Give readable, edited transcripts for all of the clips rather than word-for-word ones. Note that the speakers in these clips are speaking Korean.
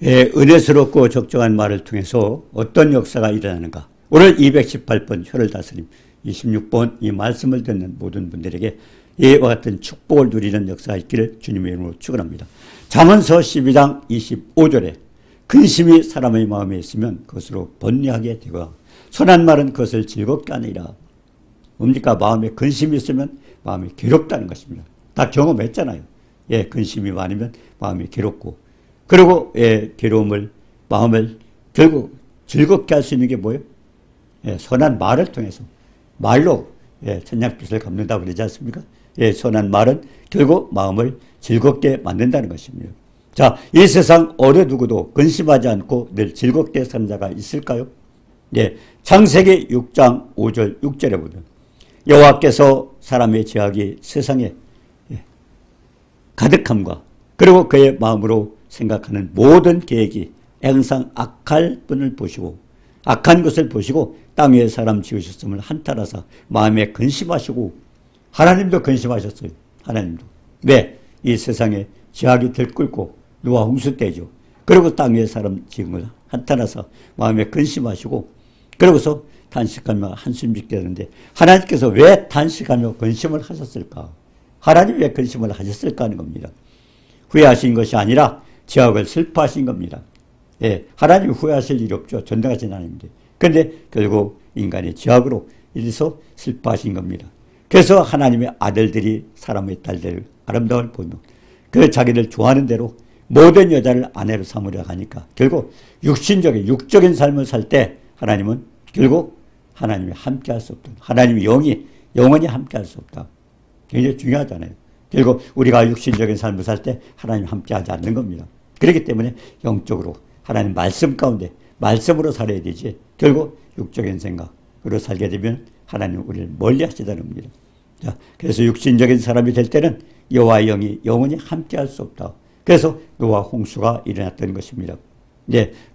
은혜스럽고 적정한 말을 통해서 어떤 역사가 일어나는가. 오늘 218번 혀를 다스림 26번 이 말씀을 듣는 모든 분들에게 이와 같은 축복을 누리는 역사가 있기를 주님의 이름으로 축원합니다. 잠언서 12장 25절에 근심이 사람의 마음에 있으면 그것으로 번뇌하게 되고 선한 말은 그것을 즐겁게 하느니라. 뭡니까? 마음에 근심이 있으면 마음이 괴롭다는 것입니다. 다 경험했잖아요. 근심이 많으면 마음이 괴롭고, 그리고 마음을 결국 즐겁게 할 수 있는 게 뭐예요? 선한 말을 통해서 말로 천냥빚을 갚는다고 그러지 않습니까? 선한 말은 결국 마음을 즐겁게 만든다는 것입니다. 자, 이 세상 어느 누구도 근심하지 않고 늘 즐겁게 사는 자가 있을까요? 창세기 6장 5절 6절에 보면 여호와께서 사람의 죄악이 세상에 가득함과 그리고 그의 마음으로 생각하는 모든 계획이 항상 악할 뿐을 보시고 악한 것을 보시고 땅 위에 사람 지으셨음을 한탄하사 마음에 근심하시고, 하나님도 근심하셨어요. 하나님도. 왜? 이 세상에 죄악이 들끓고 노아 홍수 때죠. 그리고 땅 위에 사람 지은 걸 한탄하사 마음에 근심하시고, 그러고서 탄식하며 한숨 짓게 되는데 하나님께서 왜 탄식하며 근심을 하셨을까? 하나님 왜 근심을 하셨을까 하는 겁니다. 후회하신 것이 아니라 죄악을 슬퍼하신 겁니다. 하나님 후회하실 일이 없죠. 전능하신 하나님인데. 그런데 결국 인간의 죄악으로 인해서 슬퍼하신 겁니다. 그래서 하나님의 아들들이 사람의 딸들 아름다움을 보며 그 자기를 좋아하는 대로 모든 여자를 아내로 삼으려 하니까 결국 육적인 삶을 살 때 하나님은 결국 하나님이 함께할 수 없다. 하나님의 영이 영원히 함께할 수 없다. 굉장히 중요하잖아요. 결국 우리가 육신적인 삶을 살 때 하나님 함께하지 않는 겁니다. 그렇기 때문에 영적으로 하나님 말씀 가운데 말씀으로 살아야 되지, 결국 육적인 생각으로 살게 되면 하나님 우리를 멀리 하시다는 겁니다. 자, 그래서 육신적인 사람이 될 때는 여호와의 영이 영원히 함께할 수 없다. 그래서 노아 홍수가 일어났던 것입니다.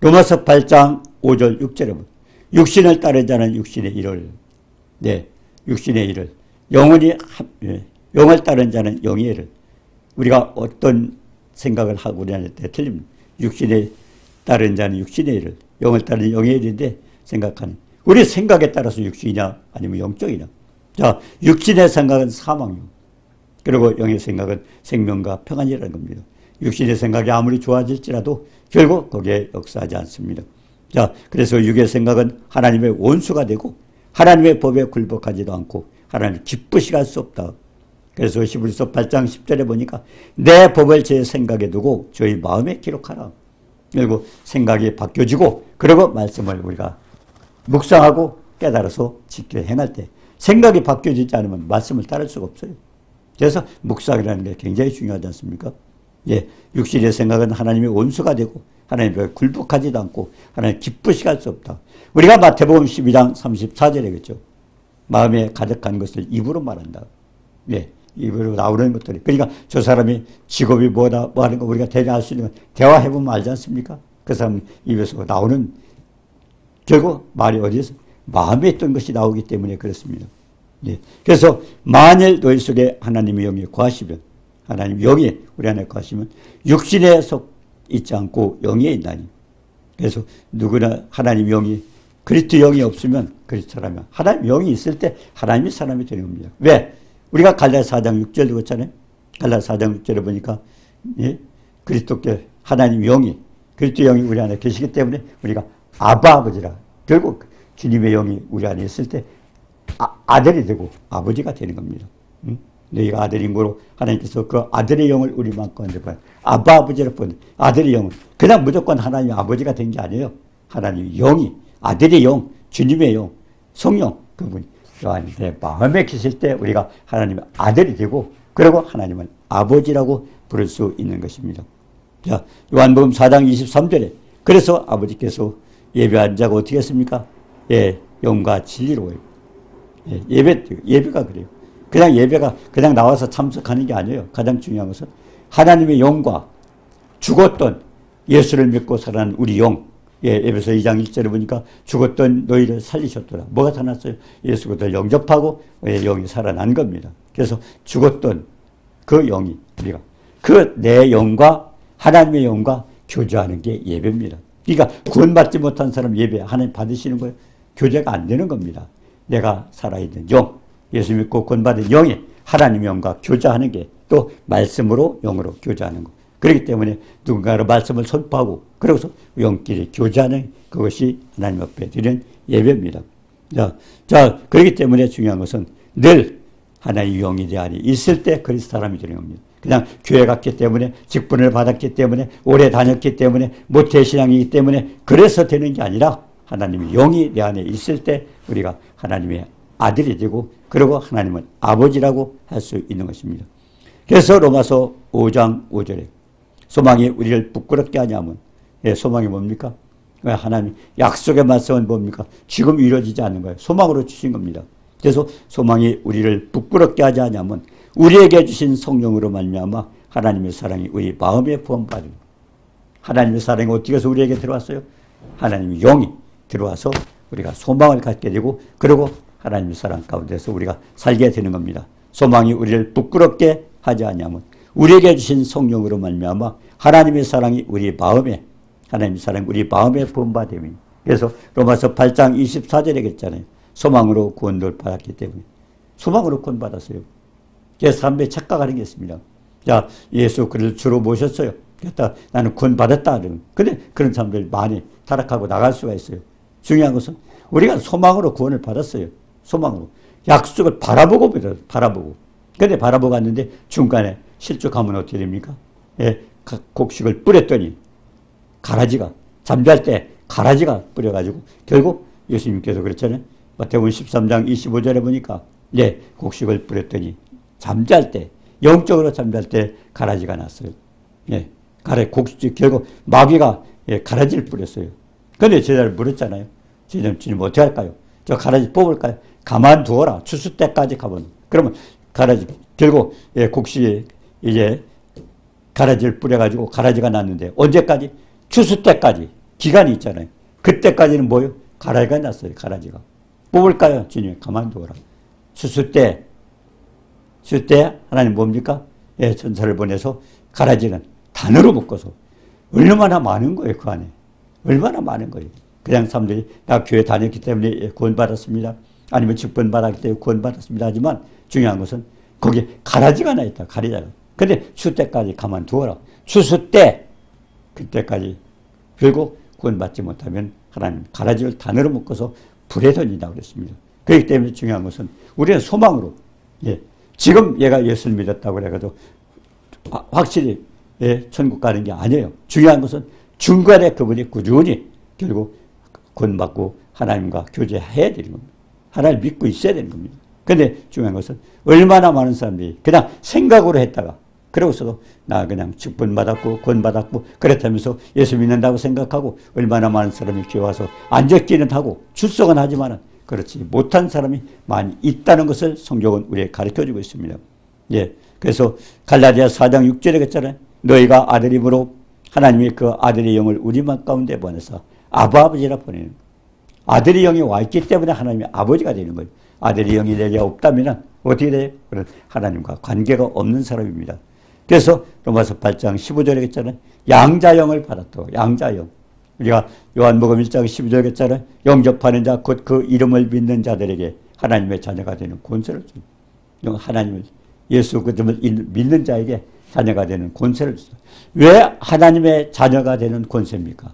로마서 8장 5절 6절에 보면 육신을 따르지 않은 육신의 일을, 육신의 일을 영을 따르는 자는 영의 일을. 우리가 어떤 생각을 하고 우리한테 때 틀립니다. 육신에 따르는 자는 육신의 일을, 영을 따르는 영의 일인데 생각하는, 우리 생각에 따라서 육신이냐 아니면 영적이냐. 자, 육신의 생각은 사망이요, 그리고 영의 생각은 생명과 평안이라는 겁니다. 육신의 생각이 아무리 좋아질지라도 결국 거기에 역사하지 않습니다. 자, 그래서 육의 생각은 하나님의 원수가 되고 하나님의 법에 굴복하지도 않고 하나님을 기쁘시게 할 수 없다. 그래서 히브리서 8장 10절에 보니까 내 법을 제 생각에 두고 저희 마음에 기록하라. 그리고 생각이 바뀌어지고, 그리고 말씀을 우리가 묵상하고 깨달아서 지켜 행할 때 생각이 바뀌어지지 않으면 말씀을 따를 수가 없어요. 그래서 묵상이라는 게 굉장히 중요하지 않습니까? 육신의 생각은 하나님의 원수가 되고 하나님의 굴복하지도 않고 하나님 기쁘시게 할 수 없다. 우리가 마태복음 12장 34절에 그랬죠. 마음에 가득한 것을 입으로 말한다. 입으로 나오는 것들이. 그러니까 저 사람이 직업이 뭐다, 뭐 하는 거 우리가 대략 알 수 있는 거 대화해보면 알지 않습니까? 그 사람 입에서 나오는 결국 말이 어디에서? 마음에 있던 것이 나오기 때문에 그렇습니다. 그래서 만일 너희 속에 하나님의 영이 거하시면, 하나님 영이 우리 안에 거하시면 육신에 속 있지 않고 영에 있나니. 그래서 누구나 하나님 영이, 그리스도 영이 없으면 그리스도 사람이야. 하나님 영이 있을 때 하나님이 사람이 되는 겁니다. 왜? 우리가 갈라디아 4장 6절 읽었잖아요. 갈라디아 4장 6절에 보니까 그리스도께 하나님 영이, 그리스도 영이 우리 안에 계시기 때문에 우리가 아바 아버지라. 결국 주님의 영이 우리 안에 있을 때 아들이 되고 아버지가 되는 겁니다. 너희가 아들인 거로 하나님께서 그 아들의 영을 우리 마음껏 보내. 아바 아버지를 보내. 아들의 영은 그냥 무조건 하나님 아버지가 된 게 아니에요. 하나님 영이, 아들의 영, 주님의 영, 성령, 그분이 내 마음에 계실 때 우리가 하나님의 아들이 되고, 그리고 하나님은 아버지라고 부를 수 있는 것입니다. 자, 요한복음 4장 23절에 그래서 아버지께서 예배한 자가 어떻게 했습니까? 영과 진리로. 예배가 그래요. 그냥 예배가 그냥 나와서 참석하는 게 아니에요. 가장 중요한 것은 하나님의 영과 죽었던 예수를 믿고 살아난 우리 영. 에베소 2장 1절에 보니까 죽었던 너희를 살리셨더라. 뭐가 살아났어요? 예수 그리스도를 영접하고 영이 살아난 겁니다. 그래서 죽었던 그 영이 우리가 그 내 영과 하나님의 영과 교제하는 게 예배입니다. 그러니까 구원받지 못한 사람 예배 하나님 받으시는 거예요? 교제가 안 되는 겁니다. 내가 살아있는 영, 예수 믿고 구원받은 영이 하나님 영과 교제하는 게 또 말씀으로 영으로 교제하는 거. 그렇기 때문에 누군가로 말씀을 선포하고 그러고서 영끼리 교제하는 그것이 하나님 앞에 드리는 예배입니다. 자, 그렇기 때문에 중요한 것은 늘 하나님의 영이 내 안에 있을 때 그리스도 사람이 되는 겁니다. 그냥 교회 갔기 때문에 직분을 받았기 때문에 오래 다녔기 때문에 모태신앙이기 때문에 그래서 되는 게 아니라 하나님의 영이 내 안에 있을 때 우리가 하나님의 아들이 되고 그리고 하나님은 아버지라고 할 수 있는 것입니다. 그래서 로마서 5장 5절에 소망이 우리를 부끄럽게 하냐면 소망이 뭡니까? 하나님 약속의 말씀은 뭡니까? 지금 이루어지지 않는 거예요. 소망으로 주신 겁니다. 그래서 소망이 우리를 부끄럽게 하지 않냐면 우리에게 주신 성령으로 말미암아 하나님의 사랑이 우리 마음에 부음받은 하나님의 사랑이 어떻게 해서 우리에게 들어왔어요? 하나님의 영이 들어와서 우리가 소망을 갖게 되고 그리고 하나님의 사랑 가운데서 우리가 살게 되는 겁니다. 소망이 우리를 부끄럽게 하지 않냐면 우리에게 주신 성령으로 말미암아 하나님의 사랑이 우리 마음에 하나님의 사랑이 우리 마음에 부음받음이 그래서 로마서 8장 24절에 했잖아요. 소망으로 구원을 받았기 때문에 소망으로 구원받았어요. 그래서 사람들이 착각하는 게 있습니다. 자, 예수 그를 주로 모셨어요. 그랬다 나는 구원받았다. 근데 그런 사람들 많이 타락하고 나갈 수가 있어요. 중요한 것은 우리가 소망으로 구원을 받았어요. 소망으로. 약속을 바라보고. 근데 바라보고 갔는데 중간에 실족하면 어떻게 됩니까? 예, 곡식을 뿌렸더니 가라지가 잠잘 때 가라지가 뿌려가지고 결국 예수님께서 그랬잖아요. 마태복음 13장 25절에 보니까 곡식을 뿌렸더니 잠잘 때 영적으로 잠잘 때 가라지가 났어요. 예, 곡식 결국 마귀가 가라지를 뿌렸어요. 근데 제자를 물었잖아요. 주님 어떻게 할까요? 저 가라지 뽑을까요? 가만두어라. 추수 때까지 가면. 그러면 가라지 결국 곡식이 이제 가라지를 뿌려가지고 가라지가 났는데 언제까지? 추수 때까지 기간이 있잖아요. 그때까지는 뭐요? 가라지가 났어요. 가라지가. 뽑을까요? 주님 가만두어라. 추수 때 하나님 뭡니까? 천사를 보내서 가라지는 단으로 묶어서 얼마나 많은 거예요. 그 안에. 얼마나 많은 거예요. 그냥 사람들이 나 교회 다녔기 때문에 구원받았습니다. 아니면 직분 받았기 때문에 구원받았습니다. 하지만 중요한 것은 거기에 가라지가 나 있다. 가라지가. 근데 추수 때까지 가만두어라. 추수 때 그때까지 결국 구원받지 못하면 하나님 가라지를 단으로 묶어서 불에 던진다고 그랬습니다. 그렇기 때문에 중요한 것은 우리는 소망으로 지금 얘가 예수를 믿었다고 해가지고 확실히 천국 가는 게 아니에요. 중요한 것은 중간에 그분이 꾸준히 결국 구원받고 하나님과 교제해야 되는 겁니다. 하나님을 믿고 있어야 되는 겁니다. 근데 중요한 것은 얼마나 많은 사람들이 그냥 생각으로 했다가 그러고서도 나 그냥 직분 받았고 구원받았고 그렇다면서 예수 믿는다고 생각하고 얼마나 많은 사람이 교회 와서 앉았기는 하고 출석은 하지만 그렇지 못한 사람이 많이 있다는 것을 성경은 우리에게 가르쳐주고 있습니다. 그래서 갈라디아 4장 6절에 했잖아요. 너희가 아들임으로 하나님이 그 아들의 영을 우리 맘 가운데 보내서 아버지라 보내는 거예요. 아들의 영이 와 있기 때문에 하나님이 아버지가 되는 거예요. 아들의 영이 내게 없다면 어떻게 돼요? 그런 하나님과 관계가 없는 사람입니다. 그래서 로마서 8장 15절에 했잖아요. 양자영을 받았다고. 양자영. 우리가 요한복음 1장 12절에 했잖아요. 영접하는 자 곧 그 이름을 믿는 자들에게 하나님의 자녀가 되는 권세를 줍니다. 하나님을 예수 그름을 믿는 자에게 자녀가 되는 권세를 줍니다. 왜 하나님의 자녀가 되는 권세입니까?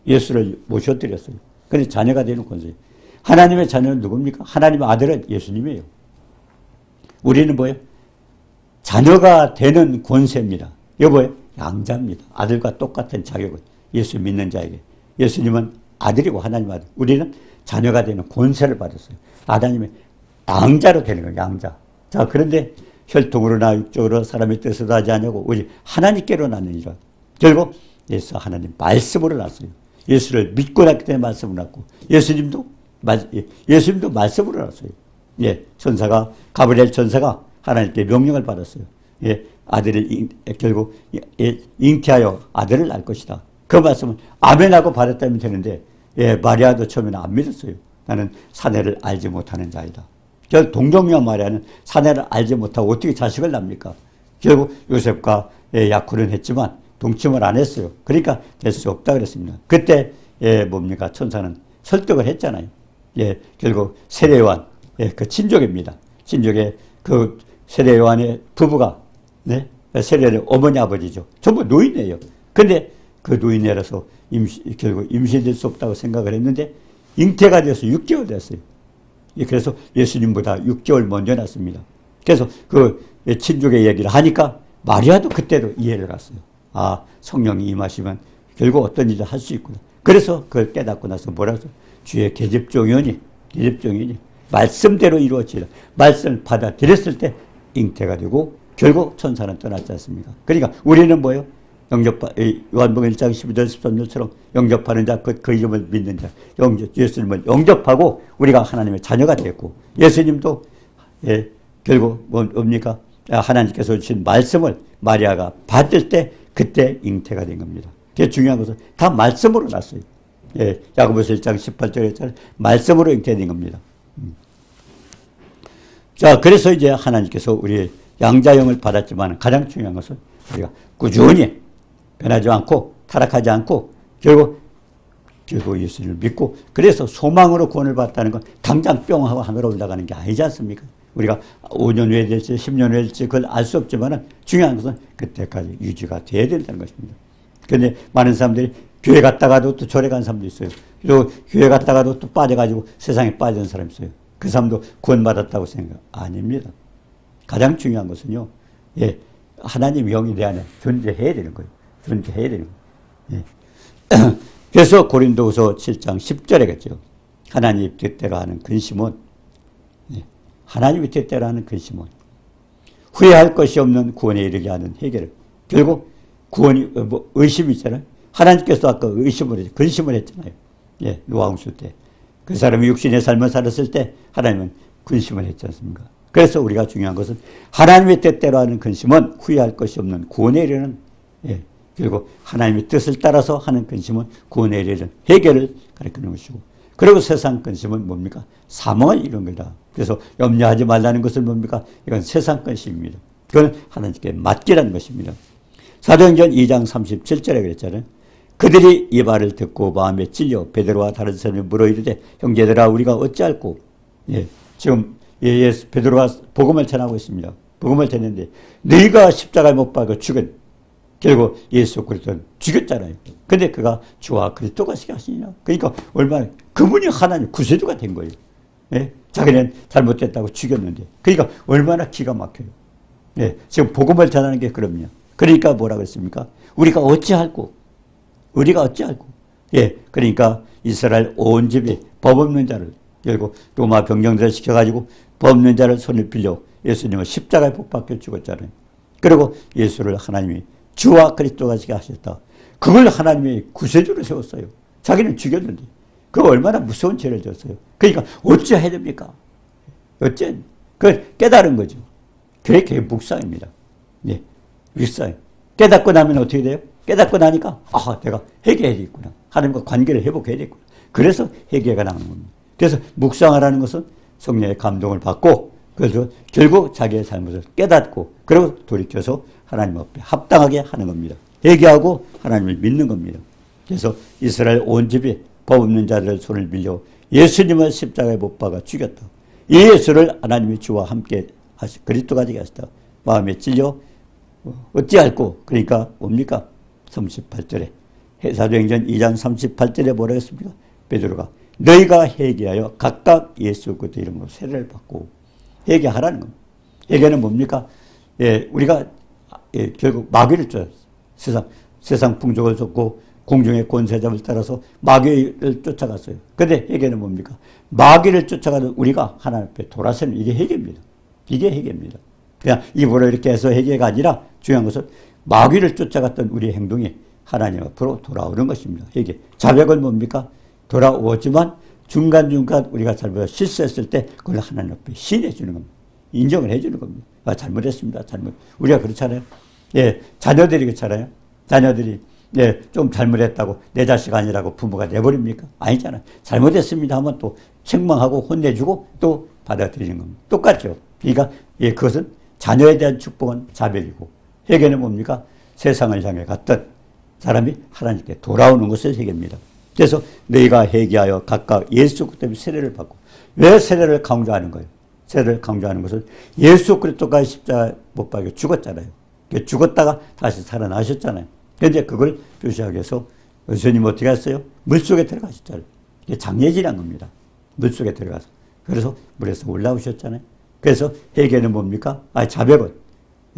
예수를 모셔드렸어요. 그런데 자녀가 되는 권세. 하나님의 자녀는 누굽니까? 하나님의 아들은 예수님이에요. 우리는 뭐예요? 자녀가 되는 권세입니다. 여보예요? 양자입니다. 아들과 똑같은 자격은 예수 믿는 자에게. 예수님은 아들이고 하나님 아들. 우리는 자녀가 되는 권세를 받았어요. 하나님의 양자로 되는 거예요. 양자. 자, 그런데 혈통으로나 육적으로 사람의 뜻으로 하지 않냐고 오직 하나님께로 낳느니라. 결국 예수 하나님 말씀으로 낳았어요. 예수를 믿고 낳기 때문에 말씀을 낳고 예수님도 말씀으로 낳았어요. 천사가 가브리엘 천사가 하나님께 명령을 받았어요. 아들을 결국 잉태하여 아들을 낳을 것이다. 그 말씀은 아멘하고 받았다면 되는데 마리아도 처음에는 안 믿었어요. 나는 사내를 알지 못하는 자이다. 결국 동정녀 마리아는 사내를 알지 못하고 어떻게 자식을 낳습니까? 결국 요셉과 약혼은 했지만 동침을 안 했어요. 그러니까 될 수 없다 그랬습니다. 그때 뭡니까? 천사는 설득을 했잖아요. 결국 세례요한, 그 친족입니다. 친족의 그 세례요한의 부부가, 세례의 어머니 아버지죠. 전부 노인이에요. 근데 그 노인이라서 결국 임신될 수 없다고 생각을 했는데 잉태가 돼서 6개월 됐어요. 그래서 예수님보다 6개월 먼저 났습니다. 그래서 그 친족의 얘기를 하니까 마리아도 그때도 이해를 갔어요. 아, 성령이 임하시면 결국 어떤 일을 할 수 있구나. 그래서 그걸 깨닫고 나서 뭐라고 해서 주의 계집종이오니 말씀대로 이루어지라. 말씀을 받아들였을 때 잉태가 되고 결국 천사는 떠났지 않습니까? 그러니까 우리는 뭐예요? 요한복음 1장 12절 13절처럼 영접하는 자, 그 이름을 믿는 자, 예수님을 영접하고 우리가 하나님의 자녀가 됐고, 예수님도 결국 뭡니까? 하나님께서 주신 말씀을 마리아가 받을 때 그때 잉태가 된 겁니다. 그게 중요한 것은 다 말씀으로 났어요. 야고보서 1장 18절에 했잖아요. 말씀으로 잉태된 겁니다. 자, 그래서 이제 하나님께서 우리 양자형을 받았지만 가장 중요한 것은 우리가 꾸준히 변하지 않고 타락하지 않고 결국 예수를 믿고, 그래서 소망으로 구원을 받았다는 건 당장 뿅 하고 하늘로 올라가는 게 아니지 않습니까? 우리가 5년 후에 될지 10년 후에 될지 그걸 알 수 없지만 중요한 것은 그때까지 유지가 돼야 된다는 것입니다. 그런데 많은 사람들이 교회 갔다가도 또 절에 간 사람도 있어요. 또 교회 갔다가도 또 빠져가지고 세상에 빠지는 사람이 있어요. 그 사람도 구원받았다고 생각 아닙니다. 가장 중요한 것은요, 하나님 영이 내 안에 존재해야 되는 거예요. 존재해야 되는 거예요. 그래서 고린도후서 7장 10절에겠죠. 하나님의 뜻대로 하는 근심은, 하나님의 뜻대로 하는 근심은 후회할 것이 없는 구원에 이르게 하는 해결을, 결국 구원이 의심이 있잖아요. 하나님께서 아까 근심을 했잖아요. 노아홍수 때. 그 사람이 육신의 삶을 살았을 때 하나님은 근심을 했지 않습니까? 그래서 우리가 중요한 것은 하나님의 뜻대로 하는 근심은 후회할 것이 없는 구원에 이르는, 결국 하나님의 뜻을 따라서 하는 근심은 구원에 이르는 해결을 가리키는 것이고, 그리고 세상 근심은 뭡니까? 사망을 이룬 거다. 그래서 염려하지 말라는 것은 뭡니까? 이건 세상 근심입니다. 그건 하나님께 맡기라는 것입니다. 사도행전 2장 37절에 그랬잖아요. 그들이 이 말을 듣고 마음에 찔려 베드로와 다른 사람이 물어 이르되 형제들아 우리가 어찌할꼬. 지금 베드로가 복음을 전하고 있습니다. 복음을 전했는데 너희가 십자가에 못 박아 죽은, 결국 예수 그리스도는 죽였잖아요. 근데 그가 주와 그리스도가 시게 하시냐. 그러니까 얼마나 그분이 하나님 구세주가 된 거예요. 자기는 잘못됐다고 죽였는데, 그러니까 얼마나 기가 막혀요. 지금 복음을 전하는 게 그럼요. 그러니까 뭐라고 했습니까? 우리가 어찌할꼬. 그러니까 이스라엘 온 집이 법 없는 자를, 결국 로마 병정들을 시켜가지고 법 없는 자를 손에 빌려 예수님을 십자가에 못 박혀 죽었잖아요. 그리고 예수를 하나님이 주와 그리스도가 시게 하셨다. 그걸 하나님이 구세주로 세웠어요. 자기는 죽였는데 그 얼마나 무서운 죄를 졌어요. 그러니까 어찌해야 됩니까? 그걸 깨달은 거죠. 그게 묵상입니다. 묵상. 깨닫고 나면 어떻게 돼요? 깨닫고 나니까 내가 회개해야 되겠구나. 하나님과 관계를 회복해야 되겠구나. 그래서 회개가 나오는 겁니다. 그래서 묵상하라는 것은 성령의 감동을 받고, 그래서 결국 자기의 잘못을 깨닫고 그리고 돌이켜서 하나님 앞에 합당하게 하는 겁니다. 회개하고 하나님을 믿는 겁니다. 그래서 이스라엘 온 집이 법 없는 자들의 손을 빌려 예수님을 십자가에 못 박아 죽였다. 이 예수를 하나님의 주와 함께 그리스도가 되게 하셨다. 마음에 찔려 어찌할꼬. 그러니까 뭡니까? 38절에 사도행전 2장 38절에 뭐라고 했습니까? 베드로가 너희가 회개하여 각각 예수 그리스도 이름으로 세례를 받고. 회개하라는 겁니다. 회개는 뭡니까? 우리가 결국 마귀를 쫓았어요. 세상 풍족을 쫓고 공중의 권세자를 따라서 마귀를 쫓아갔어요. 근데 회개는 뭡니까? 마귀를 쫓아가는 우리가 하나님 앞에 돌아서는, 이게 회개입니다. 이게 회개입니다. 그냥 입으로 이렇게 해서 회개가 아니라 중요한 것은 마귀를 쫓아갔던 우리의 행동이 하나님 앞으로 돌아오는 것입니다. 회개. 자백은 뭡니까? 돌아오지만 중간중간 우리가 잘못 실수했을 때 그걸 하나님 앞에 시인해 주는 겁니다. 인정을 해 주는 겁니다. 잘못했습니다. 우리가 그렇잖아요. 자녀들이 그렇잖아요. 자녀들이 좀 잘못했다고 내 자식 아니라고 부모가 내버립니까? 아니잖아요. 잘못했습니다 하면 또 책망하고 혼내주고 또 받아들이는 겁니다. 똑같죠. 그러니까 그것은 자녀에 대한 축복은 자백이고, 회개는 뭡니까? 세상을 향해 갔던 사람이 하나님께 돌아오는 것을 회개합니다. 그래서 너희가 회개하여 각각 예수 그리스도 때문에 세례를 받고, 왜 세례를 강조하는 거예요? 세례를 강조하는 것은 예수 그리스도가 십자가 못 박혀 죽었잖아요. 죽었다가 다시 살아나셨잖아요. 그런데 그걸 표시하기 위해서 예수님 어떻게 했어요? 물속에 들어가셨잖아요. 이게 장례지란 겁니다. 물속에 들어가서. 그래서 물에서 올라오셨잖아요. 그래서 회개는 뭡니까? 자백은.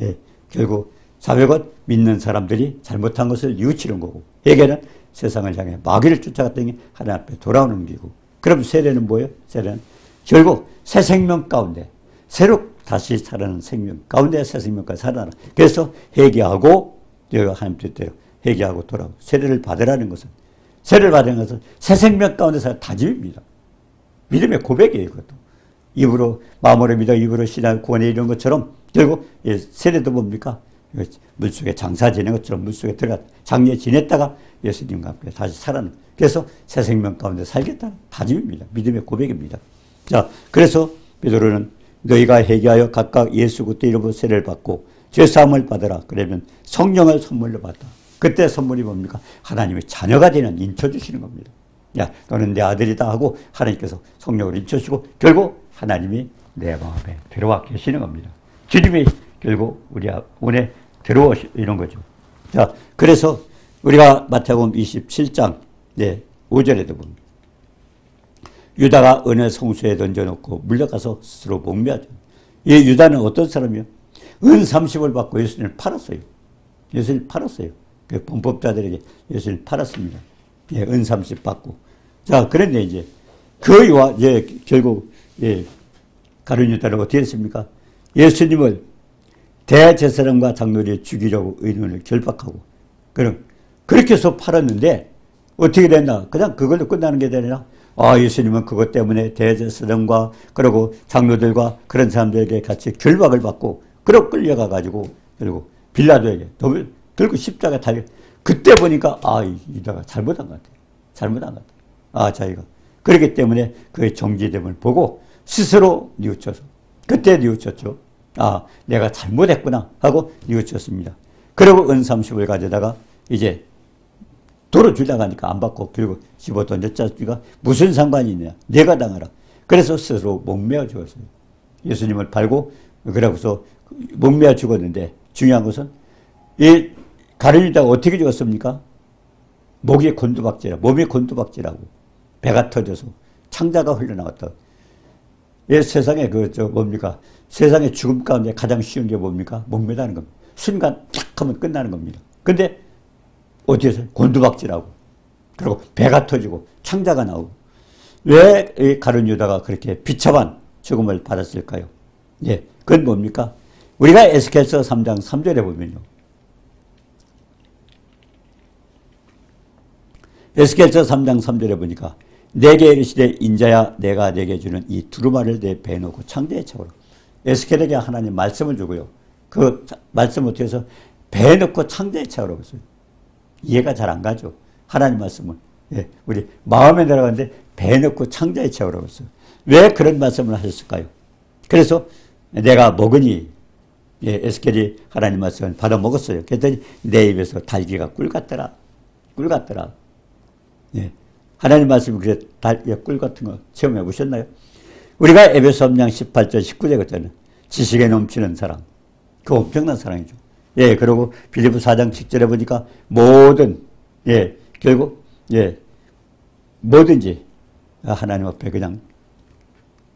예, 결국 자백은 믿는 사람들이 잘못한 것을 뉘우치는 거고, 회개는 세상을 향해 마귀를 쫓아갔더니 하나님 앞에 돌아오는 길이고, 그럼 세례는 뭐예요? 세례는 결국 새 생명 가운데 새로 다시 살아나는 생명 가운데 새 생명까지 살아나는. 그래서 회개하고 하나님 뜻대로 회개하고 돌아오고 세례를 받으라는 것은, 세례를 받는 것은 새 생명 가운데 살 다짐입니다. 믿음의 고백이에요. 이것도 입으로 마음으로 믿어 입으로 신앙 구원에 이런 것처럼 결국 세례도 뭡니까? 물속에 장사 지낸 것처럼 물속에 들어가 장례 지냈다가 예수님과 함께 다시 살아나는, 그래서 새 생명 가운데 살겠다는 다짐입니다. 믿음의 고백입니다. 자, 그래서 베드로는 너희가 회개하여 각각 예수 그리스도 이름으로 세례를 받고 죄사함을 받으라. 그러면 성령을 선물로 받다. 그때 선물이 뭡니까? 하나님의 자녀가 되는 인쳐 주시는 겁니다. 야, 너는 내 아들이다 하고 하나님께서 성령으로 인쳐 주시고 결국 하나님이 내 마음에 들어와 계시는 겁니다. 주님이 결국 우리 안에 들어오시는 거죠. 자, 그래서 우리가 마태복음 27장 5절에도 봅니다. 유다가 은을 성수에 던져놓고 물려가서 스스로 목매하죠. 이 유다는 어떤 사람이요? 은 30을 받고 예수님을 팔았어요. 예수님을 팔았어요. 그 범법자들에게 예수님을 팔았습니다. 은 30 받고. 자, 그런데 이제 결국 가룟 유다는 어떻게 했습니까? 예수님을 대제사장과 장로들이 죽이려고 의논을 결박하고, 그렇게 해서 팔았는데 어떻게 됐나? 그냥 그걸로 끝나는 게 되나? 예수님은 그것 때문에 대제사장과 그리고 장로들과 그런 사람들에게 같이 결박을 받고 그러고 끌려가가지고 결국 빌라도에게 들고 십자가 달려. 그때 보니까 유다가 잘못한 것 같아요. 잘못한 것 같아요. 자기가 그렇기 때문에 그의 정지됨을 보고 스스로 뉘우쳐서, 그때 뉘우쳤죠. 내가 잘못했구나 하고 뉘우쳤습니다. 그리고 은 30을 가져다가 이제 도로 주려고 하니까 안 받고 결국 집어 던졌자니까 무슨 상관이 있냐. 내가 당하라. 그래서 스스로 목매어 죽었어요. 예수님을 팔고 그러고서 목매어 죽었는데 중요한 것은 이 가룟 유다가 어떻게 죽었습니까? 목에 곤두박질하고 몸에 곤두박질하고 배가 터져서 창자가 흘러나왔다. 세상에 뭡니까? 세상의 죽음 가운데 가장 쉬운 게 뭡니까? 목매다는 겁니다. 순간 탁 하면 끝나는 겁니다. 근데 어떻게 해서 곤두박질하고 그리고 배가 터지고 창자가 나오고. 왜 이 가룟 유다가 그렇게 비참한 죽음을 받았을까요? 그건 뭡니까? 우리가 에스겔서 3장 3절에 보면요. 에스겔서 3장 3절에 보니까 내게 이르시되 인자야 내가 내게 주는 이 두루마리를 내 배에 놓고 창자에 채우라. 에스겔에게 하나님 말씀을 주고요. 그 말씀을 어떻게 해서 배에 넣고 창자에 채우라고 했어요. 이해가 잘 안 가죠. 하나님 말씀을. 우리 마음에 들어가는데 배에 넣고 창자에 채우라고 했어요. 왜 그런 말씀을 하셨을까요? 그래서 내가 먹으니 에스겔이 하나님 말씀을 받아 먹었어요. 그랬더니 내 입에서 달기가 꿀 같더라. 꿀 같더라. 하나님 말씀이 그래 꿀 같은 거 체험해 보셨나요? 우리가 에베소 3장 18절 19절 같잖아요. 지식에 넘치는 사랑. 그 엄청난 사랑이죠. 그리고 빌립보 4장 7절에 보니까 결국 뭐든지 하나님 앞에 그냥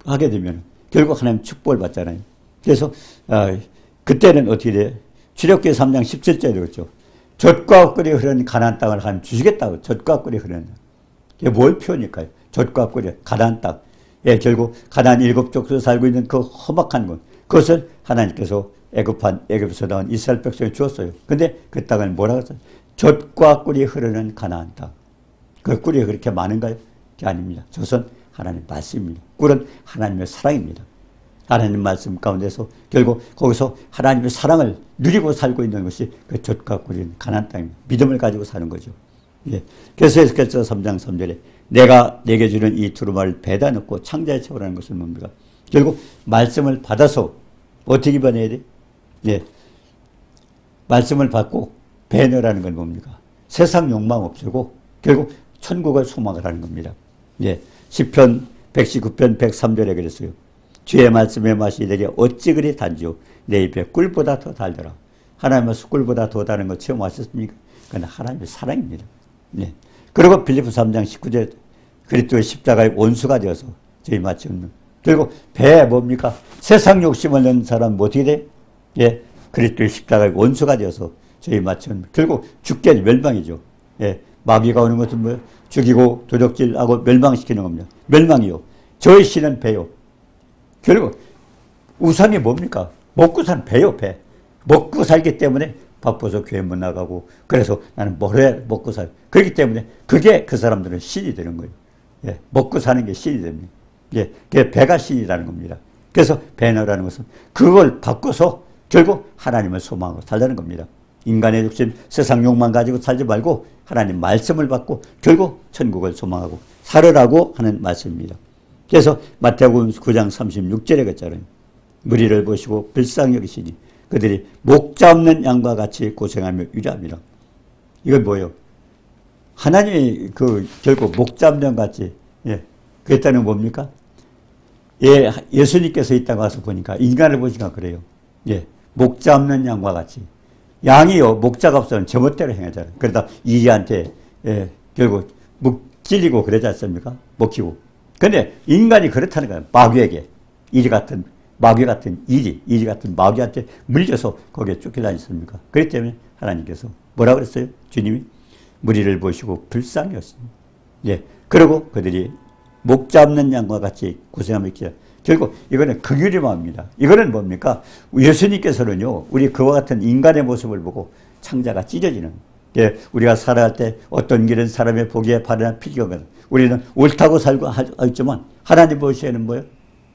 하게 되면 결국 하나님 축복을 받잖아요. 그래서 그때는 어떻게 돼요? 출애굽기 3장 17절에 그렇죠. 젖과 꿀이 흐르는 가나안 땅을 하나님 주시겠다고. 젖과 꿀이 흐르는. 이게 뭘 표현일까요? 젖과 꿀이 가나안 땅. 결국 가나안 7족속에 살고 있는 그 험악한 곳. 그것을 하나님께서 애굽에서 나온 이스라엘 백성에 주었어요. 근데 그 땅을 뭐라고 했어요? 젖과 꿀이 흐르는 가나안 땅. 그 꿀이 그렇게 많은가요? 그게 아닙니다. 젖은 하나님 말씀입니다. 꿀은 하나님의 사랑입니다. 하나님 말씀 가운데서 결국 거기서 하나님의 사랑을 누리고 살고 있는 것이 그 젖과 꿀인 가나안 땅입니다. 믿음을 가지고 사는 거죠. 그래서 에스겔서 3장 3절에 내가 내게 주는 이 두루마리를 배에다 넣고 창자에 채우라는 것은 뭡니까? 결국 말씀을 받아서 어떻게 변해야 돼? 말씀을 받고 배너라는 건 뭡니까? 세상 욕망 없애고 결국 천국을 소망을 하는 겁니다. 예. 시편 119편 103절에 그랬어요. 주의 말씀의 맛이 내게 어찌 그리 단지요. 내 입에 꿀보다 더 달더라. 하나님의 꿀보다 더 다른 거 체험하셨습니까? 그건 하나님의 사랑입니다. 예. 그리고 빌립보 3장 19절 그리스도의 십자가의 원수가 되어서 저희 마치 없는 결국 배에 뭡니까? 세상 욕심을 낸 사람은 어떻게 돼? 예. 그리스도의 십자가의 원수가 되어서 저희 마치 없는 결국 죽게 멸망이죠. 예. 마귀가 오는 것은 뭐 죽이고 도적질하고 멸망시키는 겁니다. 멸망이요. 저희 신은 배요. 결국 우상이 뭡니까? 먹고 사는 배요, 배. 먹고 살기 때문에 바빠서 교회 못 나가고 그래서 나는 뭘 해 먹고 살. 그렇기 때문에 그게 그 사람들은 신이 되는 거예요. 예, 먹고 사는 게 신이 됩니다. 예, 그게 배가 신이라는 겁니다. 그래서 배너라는 것은 그걸 바꿔서 결국 하나님을 소망하고 살라는 겁니다. 인간의 욕심, 세상 욕만 가지고 살지 말고 하나님 말씀을 받고 결국 천국을 소망하고 살으라고 하는 말씀입니다. 그래서 마태복음 9장 36절에 그랬잖아요. 무리를 보시고 불쌍히 여기시니 그들이 목자 없는 양과 같이 고생하며 유리합니다. 이건 뭐예요? 하나님이 결국 목자 없는 양 같이, 예, 그랬다는 뭡니까? 예, 예수님께서 이 땅 와서 보니까 인간을 보시니까 그래요. 예, 목자 없는 양과 같이. 양이요, 목자가 없으면 제멋대로 행하잖아요. 그러다 이리한테, 예, 결국 찔리고 그러지 않습니까? 먹히고. 근데 인간이 그렇다는 거예요. 마귀에게. 마귀 같은 이리 같은 마귀한테 물려서 거기에 쫓기지 않습니까? 그렇기 때문에 하나님께서 뭐라 그랬어요? 주님이 무리를 보시고 불쌍히 여기시니. 예. 그리고 그들이 목자 없는 양과 같이 고생하며 있기를. 결국 이거는 긍휼의 마음입니다. 이거는 뭡니까? 예수님께서는요, 우리 그와 같은 인간의 모습을 보고 창자가 찢어지는. 예, 우리가 살아갈 때 어떤 길은 사람의 보기에 바르나 필경은 우리는 옳다고 살고 있지만 하나님 보시에는 뭐예요?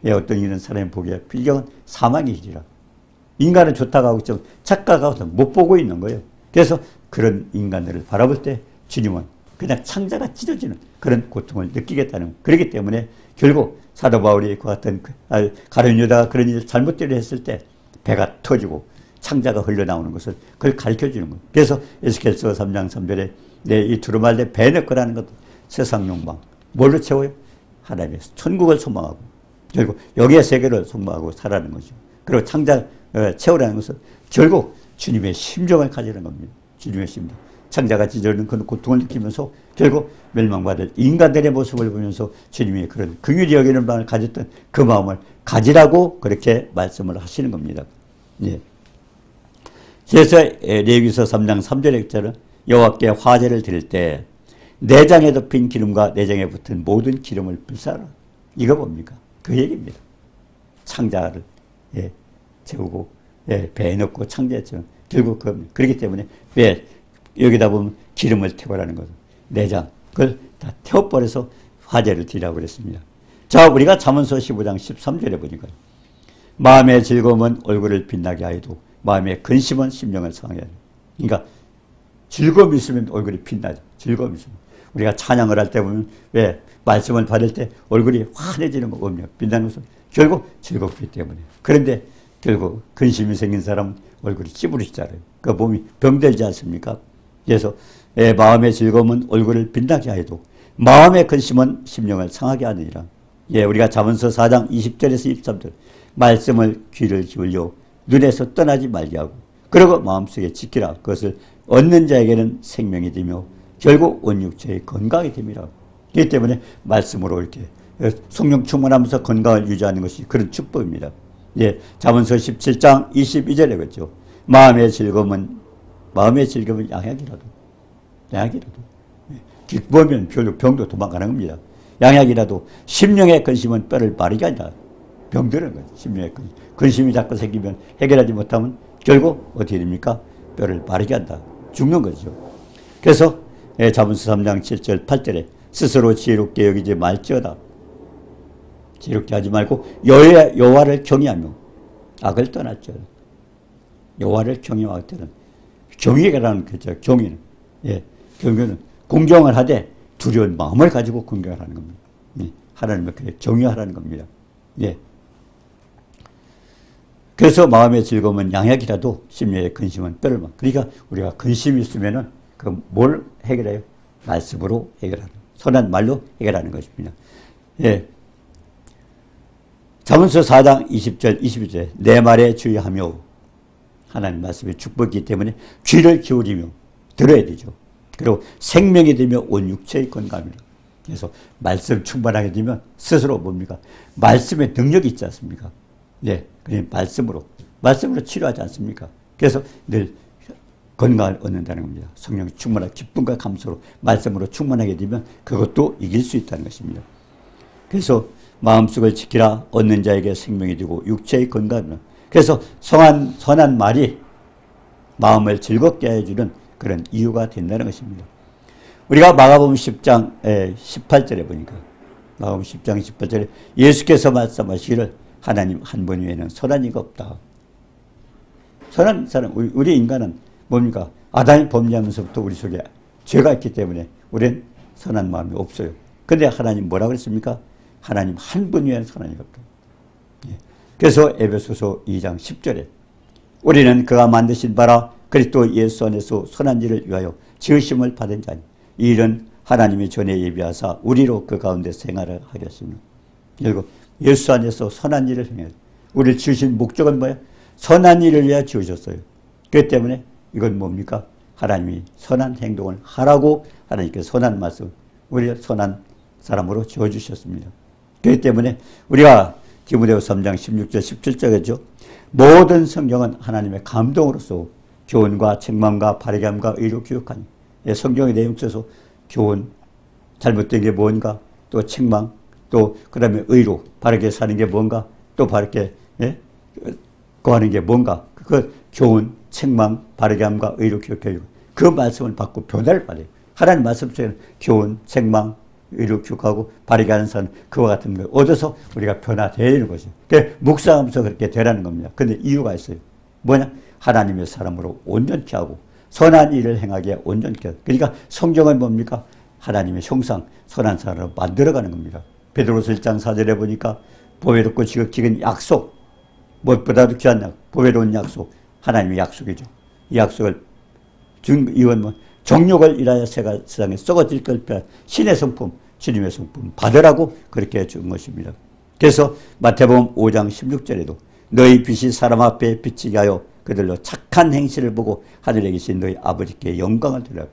예, 어떤 길은 사람의 보기에 필경은 사망의 길이라. 인간은 좋다고 하고 있지만 착각하고 못 보고 있는 거예요. 그래서 그런 인간들을 바라볼 때 주님은 그냥 창자가 찢어지는 그런 고통을 느끼겠다는. 그렇기 때문에 결국 사도 바울이 그 같은 가룟 유다가 그런 일을 잘못대로 했을 때 배가 터지고 창자가 흘러나오는 것을 그걸 가르쳐주는 거예요. 그래서 에스겔서 3장 3절에 이 두루마리 배는 거라는 것도 세상 욕망. 뭘로 채워요? 하나님의 천국을 소망하고 결국 여기에 세계를 소망하고 살아가는 거죠. 그리고 창자 채우라는 것은 결국 주님의 심정을 가지는 겁니다. 주님의 심정. 창자가 찢어지는 그런 고통을 느끼면서 결국 멸망받을 인간들의 모습을 보면서 주님이 그런 긍휼히 여기는 마음을 가졌던 그 마음을 가지라고 그렇게 말씀을 하시는 겁니다. 예. 그래서 레위기서 3장 3절에 있잖아요. 여호와께 화제를 드릴 때 내장에 덮인 기름과 내장에 붙은 모든 기름을 불사라. 이거 뭡니까? 그 얘기입니다. 창자를 채우고 배에 넣고 창자에 채우는 결국 그렇기 때문에 왜 여기다 보면 기름을 태우라는 거죠. 내장 그걸 다 태워버려서 화제를 드리라고 그랬습니다. 자, 우리가 잠언서 15장 13절에 보니까 마음의 즐거움은 얼굴을 빛나게 하여도 마음의 근심은 심령을 상하게 하는. 그러니까 즐거움이 있으면 얼굴이 빛나죠. 즐거움이 있으면. 우리가 찬양을 할 때 보면 왜 말씀을 받을 때 얼굴이 환해지는 거 없냐. 빛나는 것은 결국 즐겁기 때문에. 그런데 결국 근심이 생긴 사람은 얼굴이 찌부리시잖아요. 그 몸이 병들지 않습니까? 그래서 마음의 즐거움은 얼굴을 빛나게 하여도 마음의 근심은 심령을 상하게 하느니라. 예, 우리가 잠언서 4장 20절에서 23절 말씀을 귀를 기울여 눈에서 떠나지 말게 하고 그리고 마음속에 지키라. 그것을 얻는 자에게는 생명이 되며 결국 온 육체의 건강이 됨이라. 그렇기 때문에 말씀으로 이렇게 성령 충만하면서 건강을 유지하는 것이 그런 축복입니다. 예, 잠언서 17장 22절에 그랬죠. 마음의 즐거움은 양약이라도 기쁘면 병도 도망가는 겁니다. 양약이라도 심령의 근심은 뼈를 마르게 하니라. 병드는 거예요. 심령의 근심이 자꾸 생기면 해결하지 못하면 결국 어떻게 됩니까? 뼈를 마르게 한다. 죽는 거죠. 그래서 잠언서 3장 7절 8절에 스스로 지혜롭게 여기지 말지어다. 지혜롭게 하지 말고 여호와를 경외하며 악을 떠났지어다. 여호와를 경외할 때는 경외라는 거죠. 경외는 경외는 공경을 하되 두려운 마음을 가지고 공경을 하는 겁니다. 하나님을 그래 경외하라는 겁니다. 그래서 마음의 즐거움은 양약이라도 심령의 근심은 뼈를 막. 그러니까 우리가 근심이 있으면은 그 뭘 해결해요? 말씀으로 해결하는, 선한 말로 해결하는 것입니다. 예. 잠언서 4장 20절, 21절. 내 말에 주의하며, 하나님 말씀이 축복이기 때문에 귀를 기울이며 들어야 되죠. 그리고 생명이 되며 온 육체의 건강이라. 그래서 말씀 충만하게 되면 스스로 뭡니까? 말씀의 능력이 있지 않습니까? 네, 그냥 말씀으로 치료하지 않습니까? 그래서 늘 건강을 얻는다는 겁니다. 성령이 충만한 기쁨과 감사로 말씀으로 충만하게 되면 그것도 이길 수 있다는 것입니다. 그래서 마음속을 지키라. 얻는 자에게 생명이 되고 육체의 건강은. 그래서 선한 말이 마음을 즐겁게 해주는 그런 이유가 된다는 것입니다. 우리가 마가복음 10장 18절에 보니까, 마가복음 10장 18절에 예수께서 말씀하시기를 하나님 한 분 외에는 선한 이가 없다. 선한 사람, 우리 인간은 뭡니까? 아담이 범죄하면서부터 우리 속에 죄가 있기 때문에 우리는 선한 마음이 없어요. 근데 하나님 뭐라고 그랬습니까? 하나님 한 분 외에는 선한 이가 없다. 그래서 에베소서 2장 10절에 우리는 그가 만드신 바라 그리스도 예수 안에서 선한 일을 위하여 지으심을 받은 자니 이 일은 하나님이 전에 예비하사 우리로 그 가운데 생활을 하려 하시며. 그리고 예수 안에서 선한 일을 행해요. 우리를 지으신 목적은 뭐예요? 선한 일을 위하여 지으셨어요. 그렇기 때문에 이건 뭡니까? 하나님이 선한 행동을 하라고 하나님께서 선한 말씀, 우리를 선한 사람으로 지어주셨습니다. 그렇기 때문에 우리가 디모데후서 3장 16절 17절이죠. 모든 성경은 하나님의 감동으로서 교훈과 책망과 바르게 함과 의로 교육하니. 성경의 내용 속에서 교훈, 잘못된 게 뭔가, 또 책망, 또 그 다음에 의로 바르게 사는 게 뭔가, 또 바르게 거하는 게 뭔가, 그 교훈, 책망, 바르게 함과 의로 교육하고 그 말씀을 받고 변화를 받아요. 하나님 말씀 속에는 교훈, 책망, 의로 교육하고 바르게 하는 사람, 그와 같은 걸 얻어서 우리가 변화되는 것이죠. 묵상하면서 그렇게 되라는 겁니다. 근데 이유가 있어요. 뭐냐? 하나님의 사람으로 온전케 하고 선한 일을 행하게 온전케 하고. 그러니까 성경은 뭡니까? 하나님의 형상, 선한 사람으로 만들어가는 겁니다. 베드로서 1장 4절에 보니까 보배롭고 지극히 약속, 무엇보다도 귀한 약속, 보배로운 약속, 하나님의 약속이죠. 이 약속을 이건 뭐 정욕을 일하여 세상에 썩어질 걸 피한 신의 성품, 주님의 성품 받으라고 그렇게 준 것입니다. 그래서 마태복음 5장 16절에도 너희 빛이 사람 앞에 비치게 하여 그들로 착한 행실을 보고 하늘에 계신 너희 아버지께 영광을 드리라고.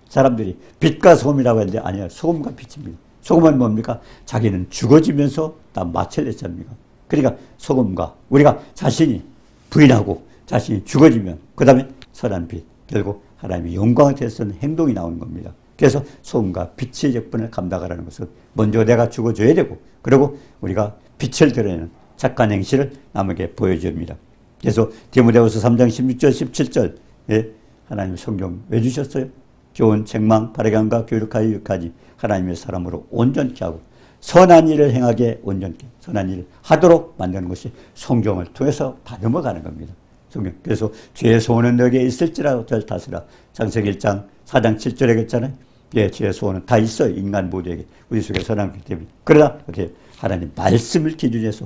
사람들이 빛과 소금이라고 했는데 아니야, 소금과 빛입니다. 소금은 뭡니까? 자기는 죽어지면서 다 맛을 냈지 않습니까? 그러니까 소금과 우리가 자신이 부인하고 자신이 죽어지면 그 다음에 선한 빛, 결국 하나님의 영광을 대해서는 행동이 나오는 겁니다. 그래서 소금과 빛의 적분을 감당하라는 것은 먼저 내가 죽어줘야 되고, 그리고 우리가 빛을 드러내는 착한 행실을 남에게 보여줍니다. 그래서 디모데후서 3장 16절 17절 하나님 성경 왜 주셨어요? 교훈, 책망, 바르게 함과 교육하여 유익하니 하나님의 사람으로 온전케 하고 선한 일을 행하게 온전케, 선한 일을 하도록 만드는 것이 성경을 통해서 다 넘어가는 겁니다. 성경. 그래서 죄의 소원은 너에게 있을지라도 될 다스라. 창세기 1장 4장 7절에 했잖아요. 예, 죄의 소원은 다 있어요. 인간 모두에게. 우리 속에 선한 것 때문에. 그러나 어떻게 하나님 말씀을 기준해서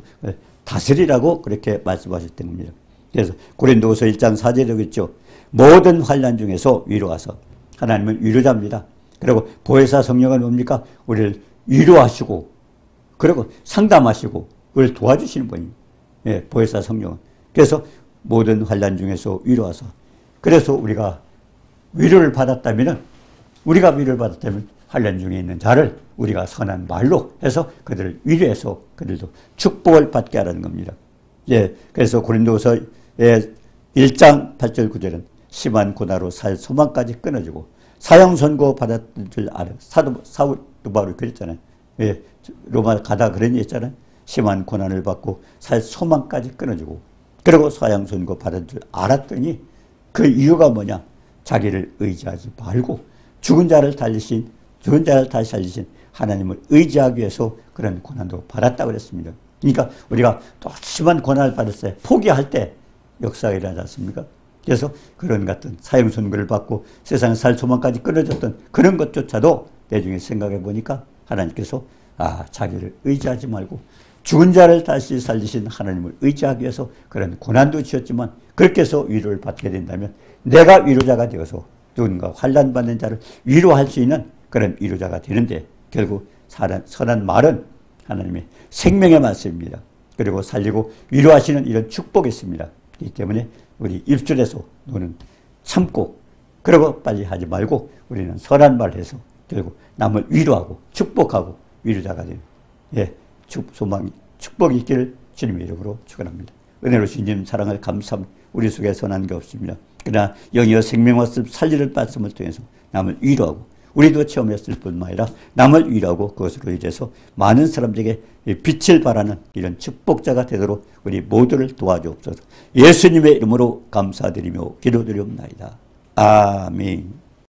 다스리라고 그렇게 말씀하셨던 겁니다. 그래서 고린도후서 1장 4절에 있죠. 모든 환난 중에서 위로하서, 하나님은 위로자입니다. 그리고 보혜사 성령은 뭡니까? 우리를 위로하시고 그리고 상담하시고 우리를 도와주시는 분입니다. 예, 보혜사 성령은. 그래서 모든 환난 중에서 위로하서, 그래서 우리가 위로를 받았다면 환난 중에 있는 자를 우리가 선한 말로 해서 그들을 위로해서 그들도 축복을 받게 하라는 겁니다. 예, 그래서 고린도서 1장 8절 9절은 심한 고난으로 살 소망까지 끊어지고 사형 선고 받았던 줄 알아. 사도 바울이 그랬잖아요. 예, 로마 가다 그런 일 있잖아요. 심한 고난을 받고 살 소망까지 끊어지고 그리고 사형 선고 받은 줄 알았더니 그 이유가 뭐냐? 자기를 의지하지 말고 죽은 자를 다시 살리신 하나님을 의지하기 위해서 그런 고난도 받았다고 그랬습니다. 그러니까 우리가 또 심한 고난을 받았어요. 포기할 때 역사가 일어나지 않습니까? 그래서 그런 같은 사형 선고를 받고 세상에 살 소망까지 끊어졌던 그런 것조차도 나중에 생각해 보니까 하나님께서 자기를 의지하지 말고 죽은 자를 다시 살리신 하나님을 의지하기 위해서 그런 고난도 주셨지만 그렇게 해서 위로를 받게 된다면 내가 위로자가 되어서 누군가 환난받는 자를 위로할 수 있는 그런 위로자가 되는데 결국 선한 말은 하나님의 생명의 말씀입니다. 그리고 살리고 위로하시는 이런 축복이 있습니다. 그렇기 때문에 우리 입술에서 너는 참고 그러고 빨리 하지 말고 우리는 선한 말을 해서 결국 남을 위로하고 축복하고 위로자가 되는 소망이 축복이 있기를 주님의 이름으로 축원합니다. 은혜로우신 주님 사랑을 감사합니다. 우리 속에 선한 게 없습니다. 그러나 영이여 생명 말씀 살리는 말씀을 통해서 남을 위로하고 우리도 체험했을 뿐만 아니라 남을 위로하고 그것으로 인해서 많은 사람들에게 빛을 발하는 이런 축복자가 되도록 우리 모두를 도와주옵소서. 예수님의 이름으로 감사드리며 기도드리옵나이다. 아멘.